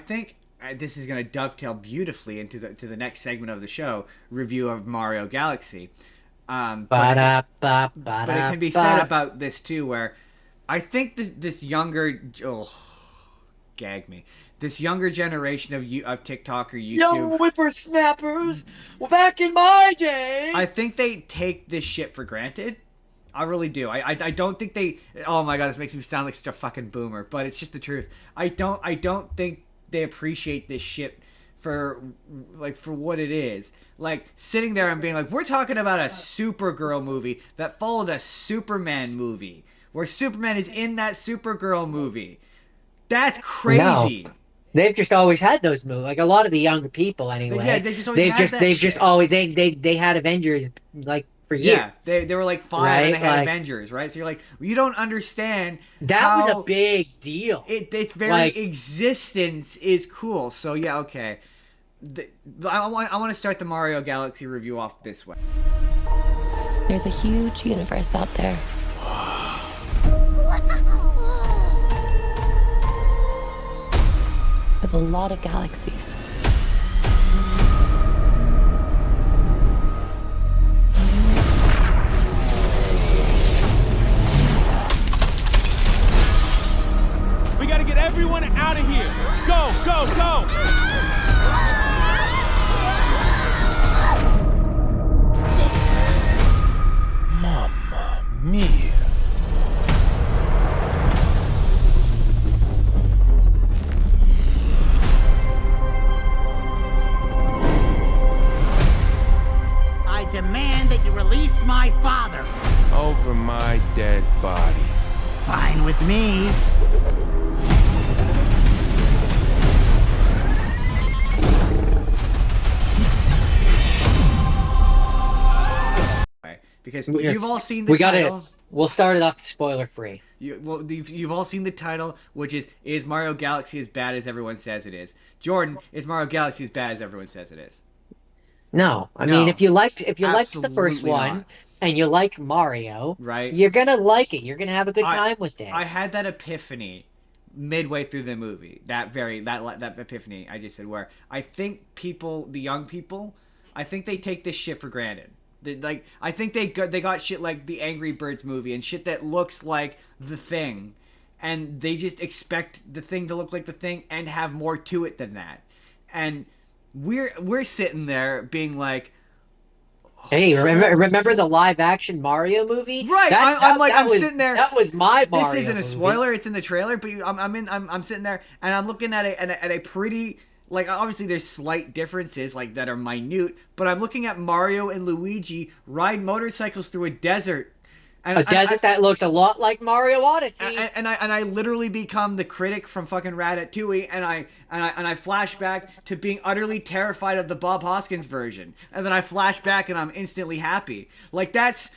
think this is going to dovetail beautifully into the next segment of the show, review of Mario Galaxy. But it can be said about this too, where I think this younger gag me. This younger generation of TikTok or YouTube, young whippersnappers. Well, back in my day, I think they take this shit for granted. I really do. I don't think they. Oh my god, this makes me sound like such a fucking boomer, but it's just the truth. I don't think they appreciate this shit for what it is. Like sitting there and being like, we're talking about a Supergirl movie that followed a Superman movie where Superman is in that Supergirl movie. That's crazy. no. They've just always had those movies. Like a lot of the younger people, anyway. Yeah, they just always had that they've shit. just always they had Avengers like for years. Yeah, they were like 5 right? and they had like, Avengers, right? So you're like, you don't understand that was a big deal. Its very existence is cool. So yeah, okay. I want to start the Mario Galaxy review off this way. There's a huge universe out there. With a lot of galaxies. We gotta get everyone out of here. Go, go, go! Mamma mia. I demand that you release my father. Over my dead body. Fine with me. Because you've all seen the title. We'll start it off spoiler free. You've all seen the title, which is Mario Galaxy as bad as everyone says it is? Jordan, is Mario Galaxy as bad as everyone says it is? No, I mean if you liked the first one not. and you like Mario, right? You're gonna like it. You're gonna have a good time with it. I had that epiphany midway through the movie. That epiphany I just said, where I think the young people, I think they take this shit for granted. I think they got shit like the Angry Birds movie and shit that looks like The Thing, and they just expect The Thing to look like The Thing and have more to it than that. And we're sitting there being like, hey, remember the live action Mario movie? Right, I'm sitting there. That was my Mario. This isn't a movie. spoiler; it's in the trailer. But I'm sitting there and I'm looking at a pretty. Like, obviously there's slight differences, like, that are minute, but I'm looking at Mario and Luigi ride motorcycles through a desert. And that looks a lot like Mario Odyssey. And I literally become the critic from fucking Ratatouille, and I flash back to being utterly terrified of the Bob Hoskins version. And then I flash back and I'm instantly happy. Like, that's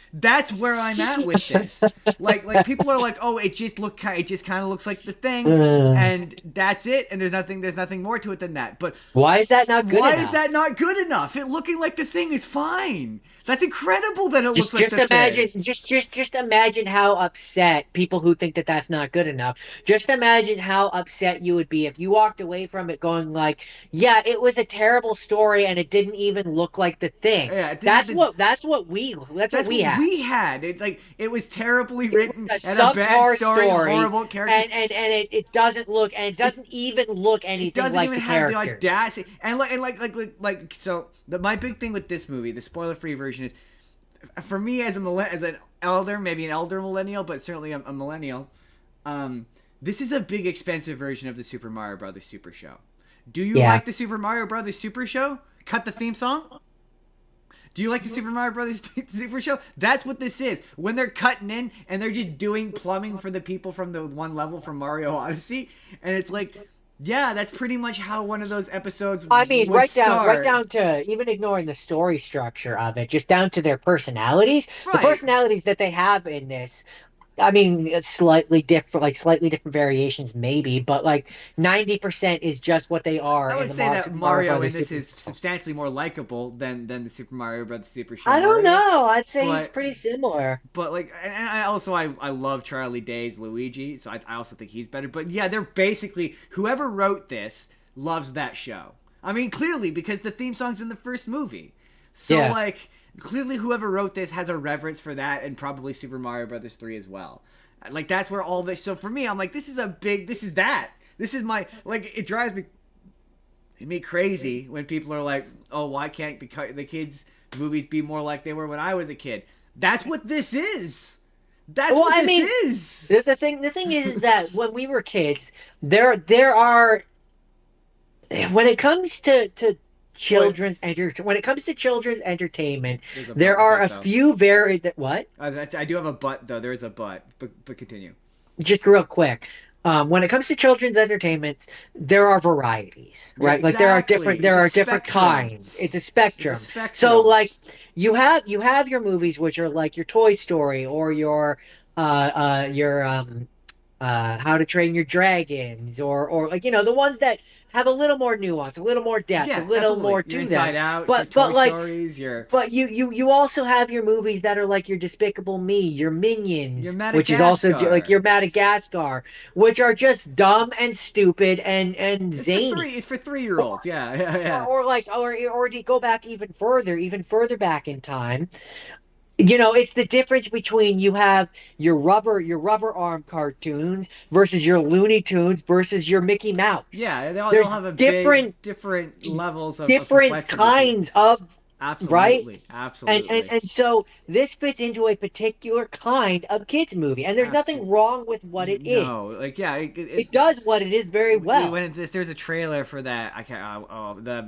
where I'm at with this. like people are like, oh, it just kind of looks like The Thing, and that's it, and there's nothing more to it than that. But why is that not good enough? Why is that not good enough? It looking like The Thing is fine. That's incredible that it looks like The Thing. Just imagine how upset people who think that that's not good enough. Just imagine how upset you would be if you walked away from it going like, yeah, it was a terrible story and it didn't even look like The Thing. Yeah, that's what we had. It was terribly written and a bad story, horrible characters, and it doesn't even look anything like the characters. It doesn't even have the audacity, and so. My big thing with this movie, the spoiler-free version, is for me as an elder, maybe an elder millennial, but certainly a millennial. This is a big, expensive version of the Super Mario Brothers Super Show. Do you like the Super Mario Brothers Super Show? Cut the theme song. Do you like the Super Mario Brothers Super Show? That's what this is. When they're cutting in and they're just doing plumbing for the people from the one level from Mario Odyssey, and it's like. Yeah, that's pretty much how one of those episodes I mean, right down to even ignoring the story structure of it, just down to their personalities. Right. The personalities that they have in this, I mean, it's slightly different variations maybe, but like 90% is just what they are. I would say that Mario in this is substantially more likable than the Super Mario Brothers Super Show. I don't know. I'd say he's pretty similar. But like, and I love Charlie Day's Luigi, so I also think he's better. But yeah, they're basically whoever wrote this loves that show. I mean, clearly, because the theme song's in the first movie. So, Yeah. like, clearly whoever wrote this has a reverence for that, and probably Super Mario Brothers 3 as well. Like, that's where all this... So, for me, I'm like, this is that. This is my... Like, it drives me crazy when people are like, oh, why can't the kids' movies be more like they were when I was a kid? That's what this is. That's what this is. The thing is that when we were kids, there are, when it comes to children's entertainment, there are a few what? I do have a but though. There is a but continue. Just real quick. When it comes to children's entertainment, there are varieties, right? Yeah, like there are different kinds. It's a spectrum. So like you have your movies which are like your Toy Story or your How to Train Your Dragons or like the ones that have a little more nuance, a little more depth, a little more to them. Inside Out, but Toy like Stories, but you also have your movies that are like your Despicable Me, your Minions, which is also like your Madagascar, which are just dumb and stupid and zany. It's for 3-year-olds. Yeah. Or to go back even further back in time. It's the difference between you have your rubber arm cartoons versus your Looney Tunes versus your Mickey Mouse. Yeah, they'll have a different levels of different kinds of absolutely, right? Absolutely. And so this fits into a particular kind of kids movie, and there's nothing wrong with what it is. No, like it does what it is very well. There's a trailer for that. I can't. The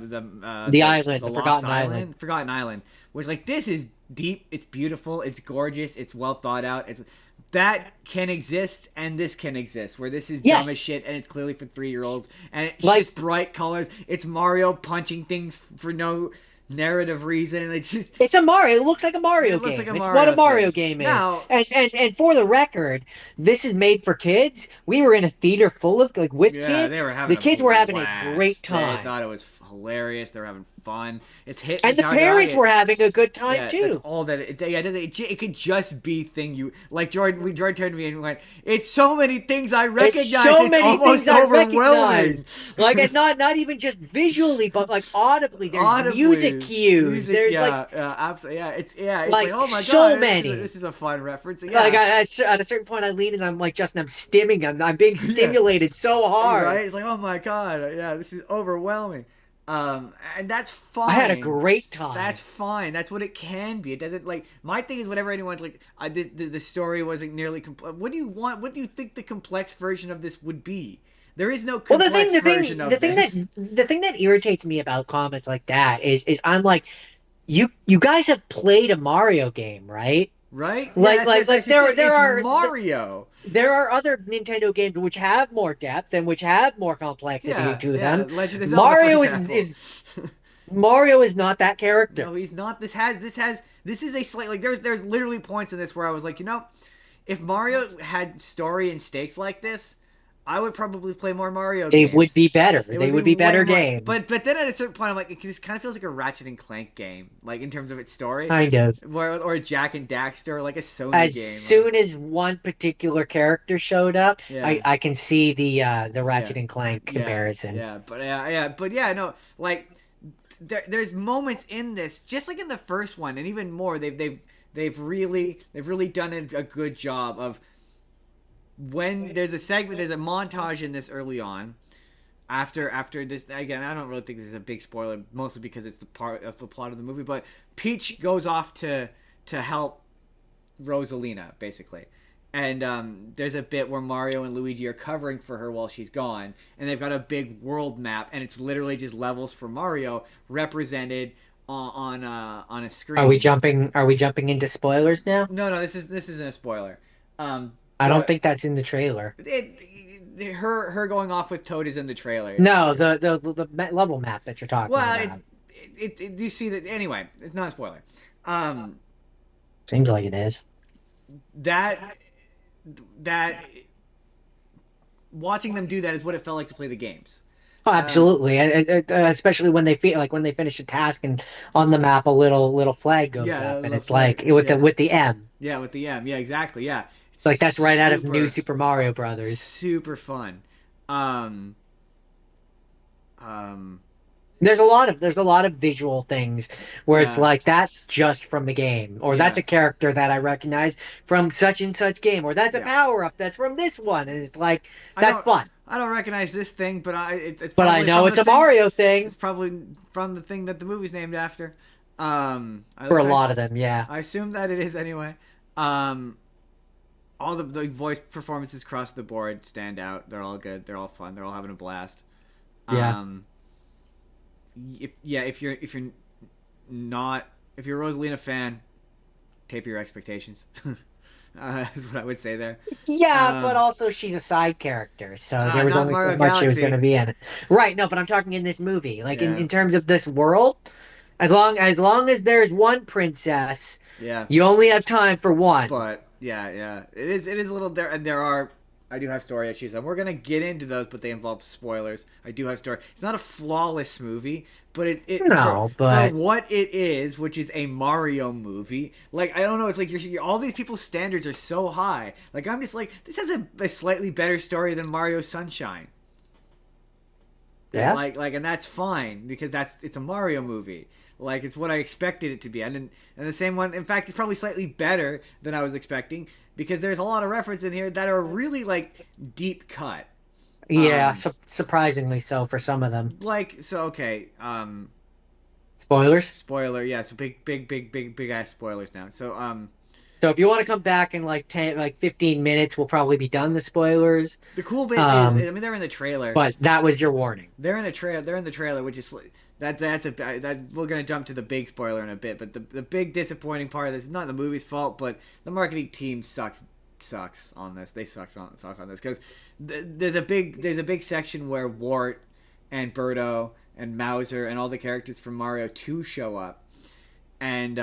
Forgotten Island. Which like this is deep. It's beautiful. It's gorgeous. It's well thought out. That can exist, and this can exist. Where this is dumb as shit, and it's clearly for 3-year-olds, and it's just bright colors. It's Mario punching things for no narrative reason. It's a Mario. It looks like a Mario game. It's what a Mario game is. Now, and for the record, this is made for kids. We were in a theater full of with kids. The kids were having a great time. They thought it was hilarious. They were having fun. It's hit, and the parents were having a good time too. That's all that it could just be thing you like. Jordan turned to me and went, "It's so many things I recognize. It's almost overwhelming." Like, and not even just visually, but like audibly. There's music cues. There's absolutely, It's like oh my god, so many. This is a fun reference. Yeah. Like at a certain point, I lean and I'm like, Justin, I'm stimming. I'm being stimulated so hard. Right? It's like oh my god, this is overwhelming. And that's fine. I had a great time. That's fine. That's what it can be. It doesn't like my thing is whenever anyone's like the story wasn't nearly complex. What do you want? What do you think the complex version of this would be? There is no complex version of this. The thing that irritates me about comments like that is I'm like, you guys have played a Mario game, right? Right? Like there are Mario. There are other Nintendo games which have more depth and which have more complexity to them. Legend of Zelda, Mario is not that character. No, he's not. This is a slight like there's literally points in this where I was like, if Mario had story and stakes like this, I would probably play more Mario games. They would be better. They would be better games. But then at a certain point, I'm like, this kind of feels like a Ratchet and Clank game, like in terms of its story. Kind of. Or a Jack and Daxter, like a Sony game. As soon as one particular character showed up, I can see the Ratchet and Clank comparison. Like there's moments in this, just like in the first one, and even more. They've really done a good job of. When there's a montage in this early on, after this, again, I don't really think this is a big spoiler, mostly because it's the part of the plot of the movie, but Peach goes off to help Rosalina, basically. And there's a bit where Mario and Luigi are covering for her while she's gone, and they've got a big world map, and it's literally just levels for Mario represented on a screen. Are we jumping into spoilers now? No, this isn't a spoiler. I don't think that's in the trailer. Her going off with Toad is in the trailer. No, the level map that you're talking about. Well, you see that anyway. It's not a spoiler. Seems like it is. That watching them do that is what it felt like to play the games. Oh, absolutely, especially when they finish a task and on the map a little flag goes up, and it's like with the M. Yeah, with the M. Yeah, exactly. Yeah. It's like that's right out of New Super Mario Brothers. Super fun. There's a lot of visual things where it's Yeah, like that's just from the game, or that's yeah, a character that I recognize from such and such game, or that's a yeah. power up that's from this one, and it's like I that's don't fun. I don't recognize this thing, but it's But I probably know from it's the a thing. Mario It's thing probably from the thing that the movie's named after. At for a least lot of them, yeah. I assume that it is anyway. Um, all the voice performances across the board stand out. They're all good. They're all fun. They're all having a blast. Yeah. Um, if you're not if you're a Rosalina fan, taper your expectations. Is what I would say there. Yeah, but Um, also she's a side character, so there was Not only so Mario much she was going to Galaxy. be in it. Right, no, but I'm talking in this movie. Like Yeah, in terms of this world, as long as there's one princess, yeah. you only have time for one. But yeah, it is a little there, and there are. I do have story issues, and we're gonna get into those, but they involve spoilers. I do have story. It's not a flawless movie, but it No, for but what it is, which is a Mario movie. Like I don't know, it's like all these people's standards are so high. Like I'm just like this has a slightly better story than Mario Sunshine. yeah. And that's fine because it's a Mario movie. Like it's what I expected it to be, and the same one. In fact, it's probably slightly better than I was expecting because there's a lot of references in here that are really like deep cut. Yeah, Um, surprisingly so for some of them. okay. Spoilers. Spoiler, yeah. So big ass spoilers now. So So if you want to come back in like 15 minutes, we'll probably be done the spoilers. the cool bit is, Um, I mean, they're in the trailer. but that was your warning. They're in a trailer. They're in the trailer, which is we're gonna jump to the big spoiler in a bit. But the big disappointing part of this is not the movie's fault, but the marketing team sucks on this. They suck on this because there's a big section where Wart and Birdo and Mauser and all the characters from Mario 2 show up, and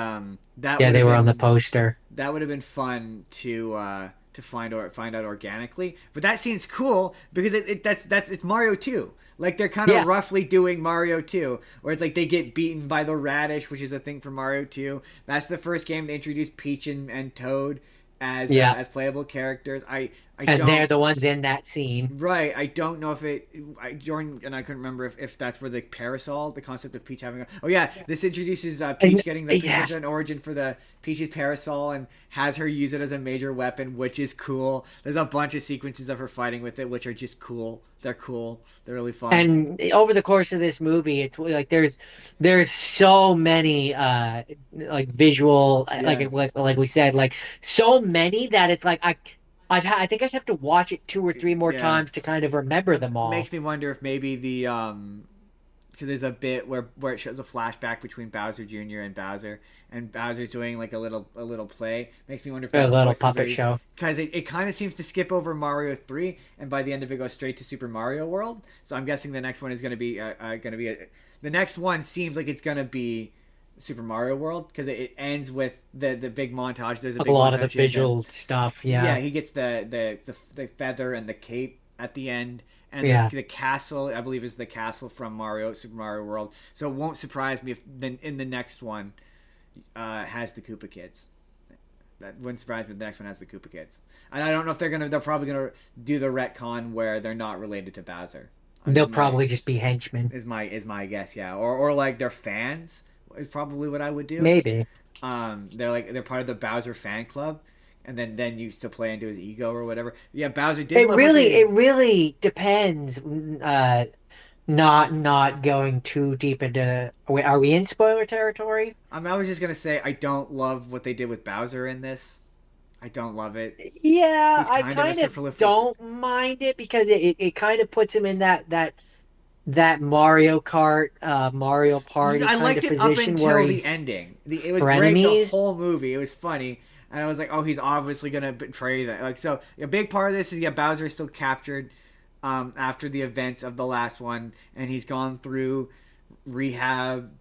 that Yeah, would they have were on the been poster. that would have been fun to find out organically. But that seems cool because it's Mario 2. Like they're kind of Yeah. roughly doing Mario 2, where it's like they get beaten by the radish, which is a thing for Mario 2. That's the first game to introduce Peach and Toad Yeah. as playable characters. I And don't they're the ones in that scene. Right, I don't know if Jordan and I couldn't remember if that's where the parasol, the concept of Peach having oh yeah, this introduces Peach getting the Yeah. there's an origin for the Peach's parasol and has her use it as a major weapon, which is cool. There's a bunch of sequences of her fighting with it, which are just cool. They're cool. They're really fun. And over the course of this movie, it's like there's so many like visual like we said, like so many that it's like I think I just have to watch it 2 or 3 more Yeah. times to kind of remember them all. Makes me wonder if maybe the because there's a bit where it shows a flashback between Bowser Jr. and Bowser's doing like a little play. Makes me wonder if A that's little supposed to puppet be, show. because it kind of seems to skip over Mario 3, and by the end of it goes straight to Super Mario World. So I'm guessing the next one is going to be the next one seems like it's going to be Super Mario World because it ends with the big montage. There's a Like big a lot of the montage here, visual stuff. Yeah. yeah, he gets the feather and the cape at the end, and Yeah. the castle I believe is the castle from Super Mario World. So it won't surprise me if then in the next one has the Koopa Kids. That wouldn't surprise me if the next one has the Koopa Kids. And I don't know if they're probably gonna do the retcon where they're not related to Bowser. They'll probably just be henchmen. Is my guess, yeah, or like they're fans is probably what I would do. Maybe. They're part of the Bowser fan club, and then you still play into his ego or whatever. Yeah, Bowser did. It really depends. Not going too deep into. Are we in spoiler territory? I was just gonna say I don't love what they did with Bowser in this. I don't love it. Yeah, He's I kind of kind a of prolific- don't mind it because it kind of puts him in that Mario Kart, Mario Party I kind liked of it up position until where the he's ending. It was great frenemies. the whole movie. It was funny, and I was like, oh, he's obviously gonna betray that. Like, so a big part of this is Bowser is still captured after the events of the last one, and he's gone through rehab,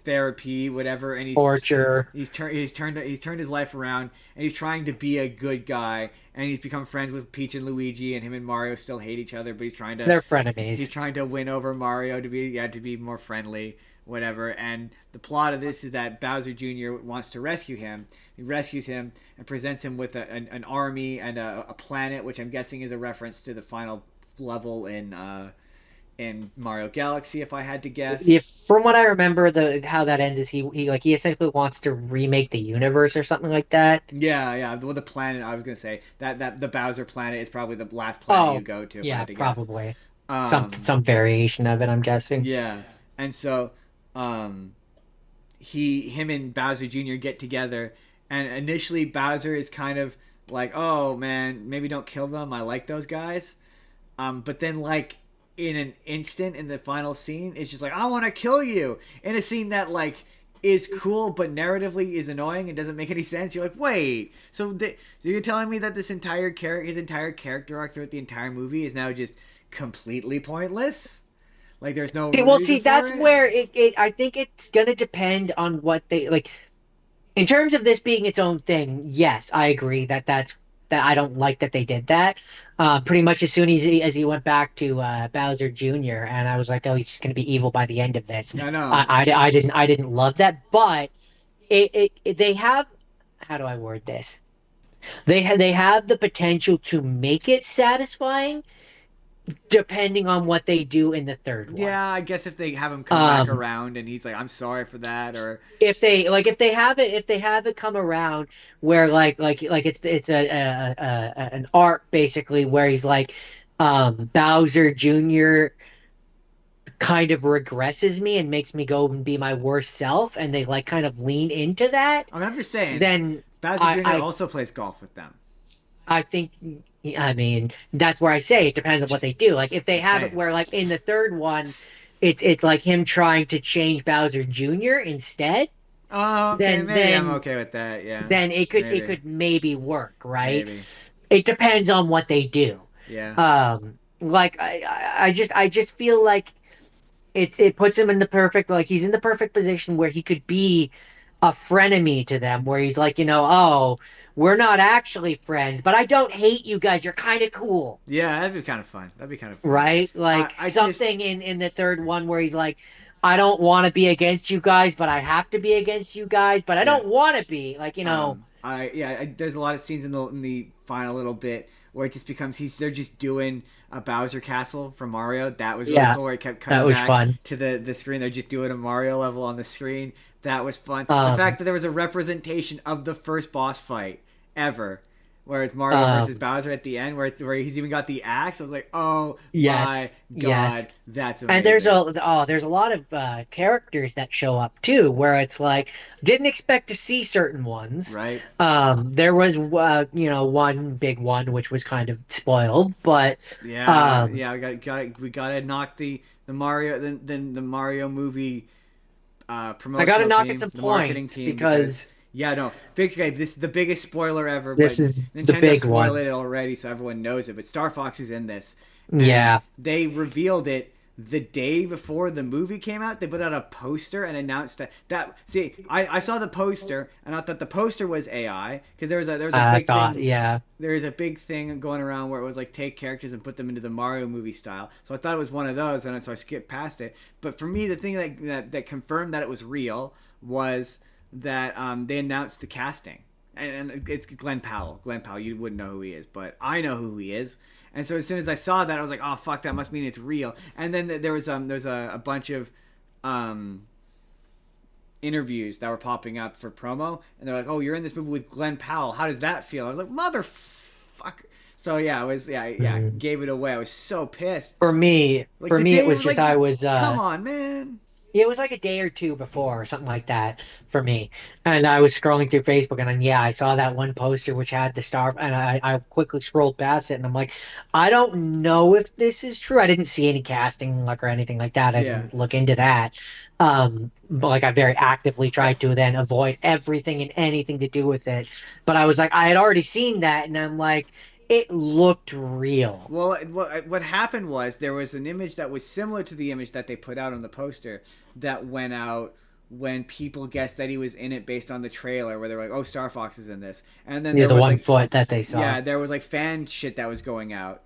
therapy, whatever, and torture. he's turned his life around, and he's trying to be a good guy, and he's become friends with Peach and Luigi, and him and Mario still hate each other, but They're frenemies. he's trying to win over Mario to be more friendly, whatever. And the plot of this is that Bowser Jr. wants to rescue him. He rescues him and presents him with an army and a planet, which I'm guessing is a reference to the final level in in Mario Galaxy, if I had to guess. If from what I remember, how that ends is he essentially wants to remake the universe or something like that. Yeah. Well, the planet, I was gonna say that the Bowser planet is probably the last planet you Oh, go to, if I yeah, had to guess. probably Um, some variation of it, I'm guessing. yeah, and so um, him and Bowser Jr. get together, and initially Bowser is kind of like, "Oh man, maybe don't kill them. I like those guys." But then like in an instant in the final scene, it's just like, "I want to kill you," in a scene that like is cool but narratively is annoying and doesn't make any sense. You're like, wait, so you're telling me that his entire character arc throughout the entire movie is now just completely pointless? Like there's no Well, reason see, for that's it? where I think it's gonna depend on what they like. In terms of this being its own thing, yes, I agree that I don't like that they did that. Pretty much as soon as he went back to Bowser Jr. and I was like, oh, he's gonna be evil by the end of this. I know. I didn't love that, but they have, how do I word this? They have the potential to make it satisfying depending on what they do in the third one. Yeah, I guess if they have him come back Um, around and he's like, "I'm sorry for that," or if they have it come around where like it's an arc basically where he's like Bowser Jr. kind of regresses me and makes me go and be my worst self, and they like kind of lean into that, I mean, I'm just saying, then Bowser I Jr. I also plays golf with them. I think, I mean, that's where I say it depends on what Just, they do. Like if they just have it saying. where like in the third one, it's like him trying to change Bowser Jr. instead, Oh, okay, then maybe I'm then okay with that. Yeah, then it maybe, could maybe work, right? maybe. It depends on what they do. Yeah, Like I just feel like it puts him in the perfect, like he's in the perfect position where he could be a frenemy to them, where he's like, oh, we're not actually friends, but I don't hate you guys. You're kind of cool, yeah, that'd be kind of fun. That'd be kind of fun. right? Like I just, something in the third one where he's like, I don't want to be against you guys, but I have to be against you guys, but I yeah. don't want to be like, There's a lot of scenes in the final little bit where it just becomes they're just doing a Bowser Castle from Mario. That was really yeah, cool. Where it kept that cutting was back fun. to the screen. They're just doing a Mario level on the screen. That was fun. The Um, fact that there was a representation of the first boss fight ever, where it's Mario versus um, Bowser at the end, where he's even got the axe. I was like, oh yes, my god, yes. that's And amazing. there's a lot of characters that show up too, where it's like didn't expect to see certain ones. Right? There was one big one which was kind of spoiled, but Yeah, um, yeah. We gotta knock the Mario the Mario movie I got to promotional knock at team, some the marketing points team, because because yeah, no, okay, this is the biggest spoiler ever, but this is the Nintendo big spoiled one. it already, so everyone knows it. But Star Fox is in this, and Yeah, they revealed it the day before the movie came out. They put out a poster and announced that. See, I saw the poster and I thought the poster was AI, because there was a I big thought, thing. yeah, There's a big thing going around where it was like take characters and put them into the Mario movie style. So I thought it was one of those, and so I skipped past it. But for me, the thing that confirmed that it was real was that they announced the casting, and it's Glenn Powell. Glenn Powell, you wouldn't know who he is, but I know who he is. And so as soon as I saw that, I was like, oh fuck, that must mean it's real. And then there's a bunch of interviews that were popping up for promo, and they're like, "Oh, you're in this movie with Glenn Powell. How does that feel?" I was like, "Motherfucker!" So yeah, I was gave it away. I was so pissed. Like for the me, it day, was just like I was come on, man. It was like a day or two before or something like that for me. And I was scrolling through Facebook and then, yeah, I saw that one poster which had the star and I quickly scrolled past it and I'm like, I don't know if this is true. I didn't see any casting like or anything like that. I Yeah, didn't look into that. But like I very actively I tried to then avoid everything and anything to do with it. But I was like, I had already seen that and I'm like, it looked real. well, what happened was there was an image that was similar to the image that they put out on the poster that went out when people guessed that he was in it based on the trailer, where they were like, "Oh, Star Fox is in this," and then Yeah, there the was one like, foot that they saw. yeah, there was like fan shit that was going out,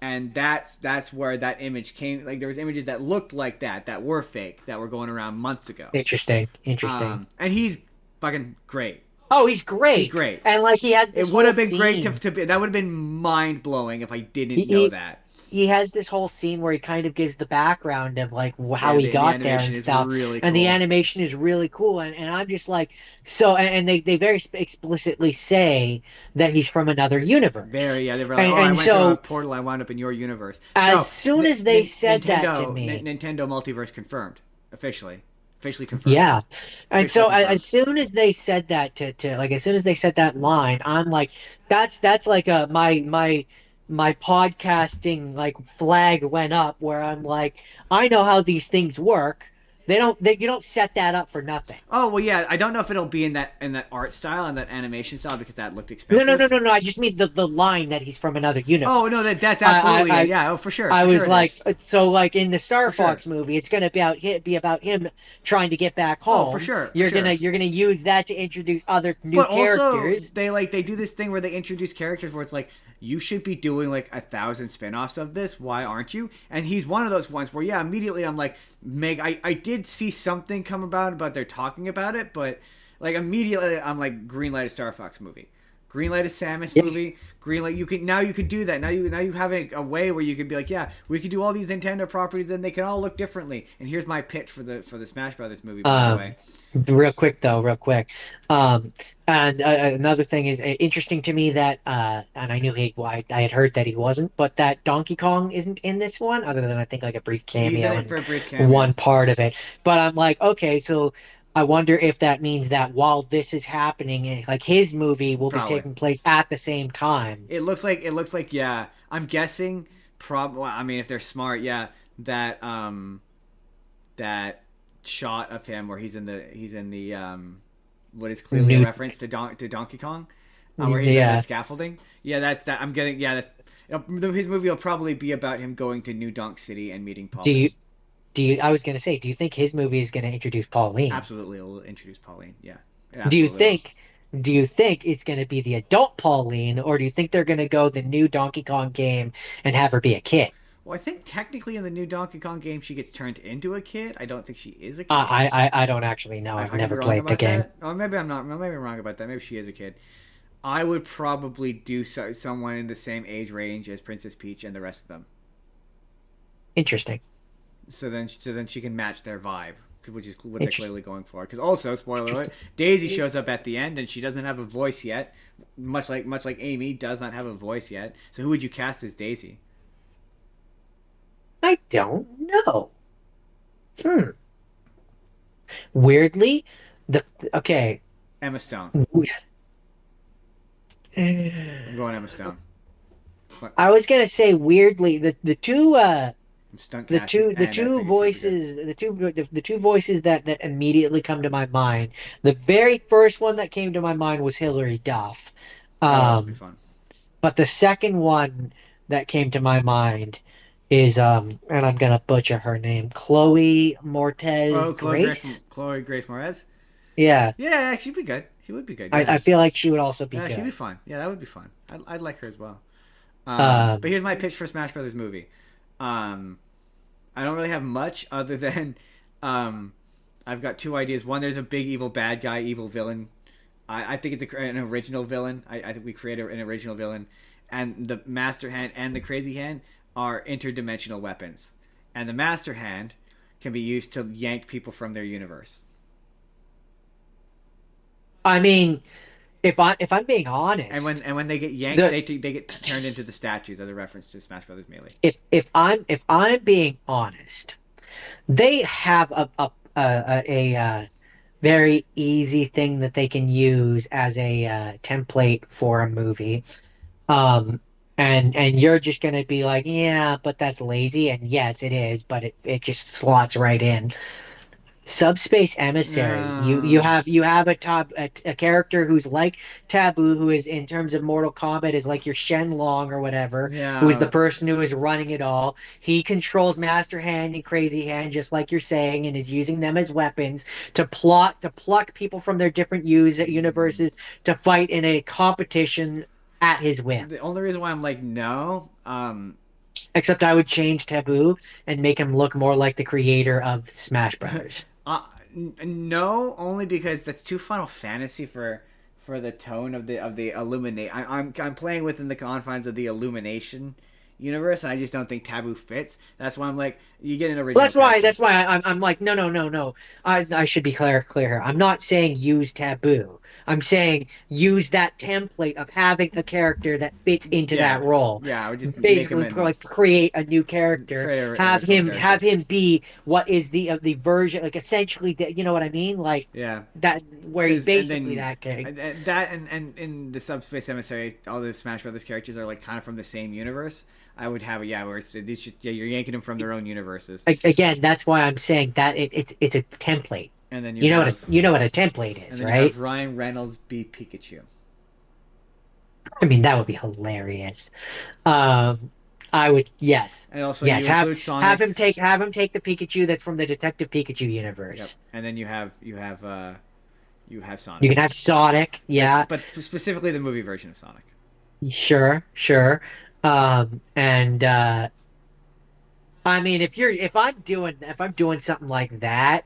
and that's where that image came. Like there was images that looked like that were fake, that were going around months ago. Interesting. Interesting. And he's fucking great. Oh, he's He's great. great. And like he has It this would whole have been great scene. to be, that would have been mind blowing if I didn't He, know he that. he has this whole scene where he kind of gives the background of like how Yeah, he the got there animation and is stuff, really and the cool. animation is really cool, and I'm just like, so, and they very explicitly say that he's from another universe, Very, yeah. They were like, "Oh, I and went through a so portal. I wound up in your universe." as So, soon as they said that to Nintendo, me, Nintendo multiverse confirmed, officially confirmed, yeah. And officially so confirmed. as soon as they said that to like as soon as they said that line, I'm like, that's like a my podcasting like flag went up where I'm like, I know how these things work. You don't set that up for nothing. Oh well, yeah. I don't know if it'll be in that art style and that animation style because that looked No, no, no, expensive. no, no. I just mean the line that he's from another Oh no, universe. that's absolutely it. I Yeah, oh I for sure was it like, is, so like in the Star for sure. Fox movie, it's gonna be about him trying to get back Oh, for home. sure, for sure. You're gonna use that to introduce other new But also characters. they do this thing where they introduce characters where it's like you should be doing like 1,000 spin-offs of this. Why aren't you? And he's one of those ones where yeah, immediately I'm like, Meg, I did see something come about they're talking about it, but like immediately I'm like greenlight a Star Fox movie. Greenlight a Samus Yeah. movie. Greenlight you can do that. Now you have a way where you could be like, yeah, we could do all these Nintendo properties and they can all look differently. And here's my pitch for the Smash Brothers movie, by the way. Um, real quick though, real quick. And another thing is interesting to me that and I knew well, I had heard that he wasn't, but that Donkey Kong isn't in this one, other than I think like a brief He's in cameo it for and a brief one cameo. part of it. But I'm like, okay, so I wonder if that means that while this is happening, like his movie will be Probably. taking place at the same time. It looks like yeah. I'm guessing well, I mean if they're smart, yeah, that shot of him where he's in the what is clearly a New, reference to Donkey Kong, where he's in the yeah. scaffolding. Yeah, that's that. I'm getting yeah. His movie will probably be about him going to New Donk City and meeting Do you Pauline. I was gonna say, do you think his movie is gonna introduce Pauline? Absolutely, it'll introduce Pauline. Yeah, it Do you absolutely will. think do you think it's going to be the adult Pauline, or do you think they're going to go the new Donkey Kong game and have her be a kid? Well, I think technically in the new Donkey Kong game she gets turned into a kid. I don't think she is a kid. I don't actually know. I've I could be never wrong played the about game. that. Or maybe I'm not. Maybe I'm wrong about that. Maybe she is a kid. I would probably do someone in the same age range as Princess Peach and the rest of them. Interesting. So then she can match their vibe, which is what they're Interesting. clearly going for. Because also, spoiler alert, Interesting. Daisy shows up at the end and she doesn't have a voice yet. Much like Amy does not have a voice yet. So who would you cast as Daisy? I don't know. Hmm. Weirdly, the okay. Emma Stone. I'm going Emma Stone. I was gonna say weirdly the two I'm stunt casting, the and I two think it's gonna be good. voices the two voices that immediately come to my mind. The very first one that came to my mind was Hilary Duff. That would also be Um, fun. but the second one that came to my mind is and I'm gonna butcher her name, Chloe Oh, Mortez Grace. Chloe Grace Moretz. Yeah, Yeah, she'd be good. She would be good. Yeah, I feel like she would also be yeah, she'd be good. fun. Yeah, that would be fun. I'd like her as well. But Um, here's my pitch for Smash Brothers movie. Um, I don't really have much other than um, I've got two ideas. One, there's a big evil bad guy, evil villain. I think it's an original villain. I think we create an original villain, and the Master Hand and the Crazy Hand are interdimensional weapons, and the Master Hand can be used to yank people from their universe. I mean, if I'm being honest, And when they get yanked, the they get turned into the statues as a reference to Smash Brothers Melee. if I'm being honest, they have a very easy thing that they can use as a template for a movie. Um, and you're just gonna be like, yeah, but that's lazy, and yes, it is, but it just slots right in. Subspace Emissary. Uh, You have a character who's like Taboo, who is in terms of Mortal Kombat is like your Shenlong or whatever, who is the yeah, person who is running it all. He controls Master Hand and Crazy Hand, just like you're saying, and is using them as weapons to pluck people from their different universes to fight in a competition at his whim. the only reason why I'm like no, Except I would change Taboo and make him look more like the creator of Smash Brothers. uh, no, only because that's too Final Fantasy for the tone of the illuminate. I'm playing within the confines of the illumination universe, and I just don't think Taboo fits. That's why I'm like, you get an original. Well, that's why I'm like, no. I should be clear here. I'm not saying use Taboo. I'm saying use that template of having a character that fits into that role. Yeah, I would just basically like create a new character. Have him be what is the version, like essentially, you know what I mean? Like that where he's basically that character. That and in the Subspace Emissary, all the Smash Brothers characters are like kind of from the same universe. I would have where it's you're yanking them from their own universes. Again, that's why I'm saying that it's a template. And then you know what a template is, and then right? You have Ryan Reynolds be Pikachu. I mean, that would be hilarious. I would, yes. And also, yes, you include Sonic. Have him take the Pikachu that's from the Detective Pikachu universe. Yep. And then you have Sonic. You can have Sonic, yeah. But specifically the movie version of Sonic. Sure. I mean, if I'm doing something like that,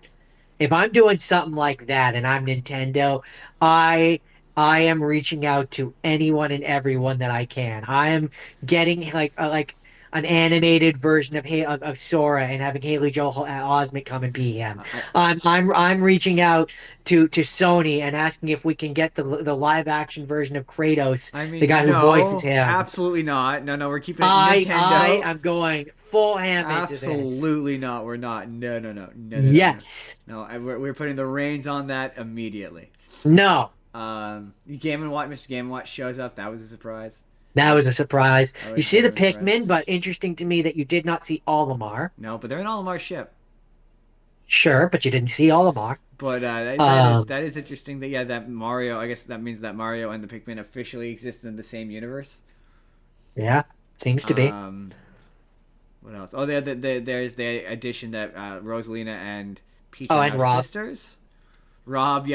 and I'm Nintendo, I am reaching out to anyone and everyone that I can. I am getting like an animated version of Sora and having Haley Joel Osment come and be him. I'm reaching out to Sony and asking if we can get the live action version of Kratos. I mean, the guy who voices him. Absolutely not. No, we're keeping it Nintendo. I'm going full ham into this. Absolutely not. We're not. No. Yes. No, we're putting the reins on that immediately. No. Mr. Game & Watch shows up. That was a surprise. That was a surprise. You see the Pikmin, but interesting to me that you did not see Olimar. No, but they're in Olimar's ship. Sure, but you didn't see Olimar. But that is interesting that Mario, I guess that means that Mario and the Pikmin officially exist in the same universe. Yeah, seems to be. What else? Oh, there's the addition that Rosalina and Peach are now sisters. Rob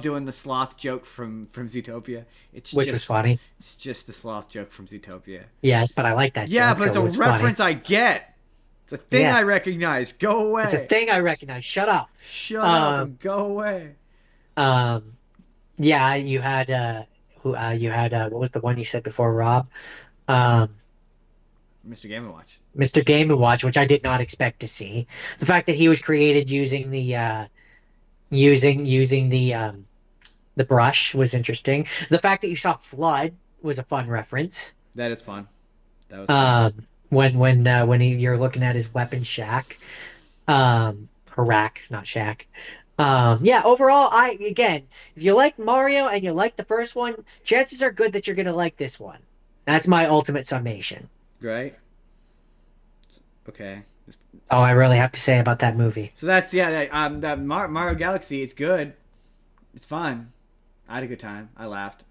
doing the sloth joke from Zootopia. Which was funny. It's just the sloth joke from Zootopia. Yes, but I like that joke. But so it's a reference funny. I get. It's a thing I recognize. Go away. It's a thing I recognize. Shut up. Shut up and go away. Yeah, you had what was the one you said before, Rob? Mr. Game & Watch. Mr. Game & Watch, which I did not expect to see. The fact that he was created using the the brush was interesting. The fact that you saw Flood was a fun reference. That is fun. That was fun. When you're looking at his weapon shack, or rack, not shack. Overall, if you like Mario and you like the first one, chances are good that you're gonna like this one. That's my ultimate summation. Right. Okay. All I really have to say about that movie. So that's that Mario Galaxy. It's good. It's fun. I had a good time. I laughed.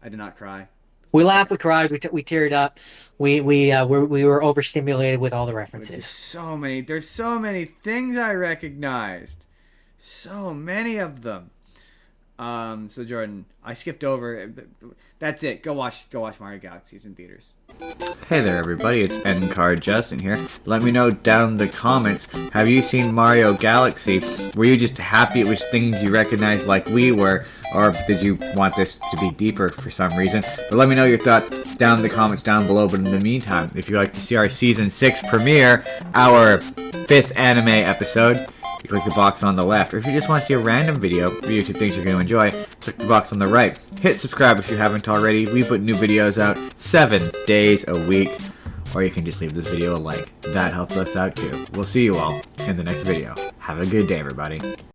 I did not cry. We laughed. We cried. We teared up. We were overstimulated with all the references. There's so many things I recognized. So many of them. So Jordan, I skipped over. That's it. Go watch Mario Galaxy. It's in theaters. Hey there, everybody. It's N-Card Justin here. Let me know down in the comments. Have you seen Mario Galaxy? Were you just happy it was things you recognized like we were? Or did you want this to be deeper for some reason? But let me know your thoughts down in the comments down below. But in the meantime, if you'd like to see our Season 6 premiere, our 5th anime episode, you click the box on the left. Or if you just want to see a random video YouTube thinks you're going to enjoy, click the box on the right. Hit subscribe if you haven't already. We put new videos out 7 days a week. Or you can just leave this video a like. That helps us out too. We'll see you all in the next video. Have a good day, everybody.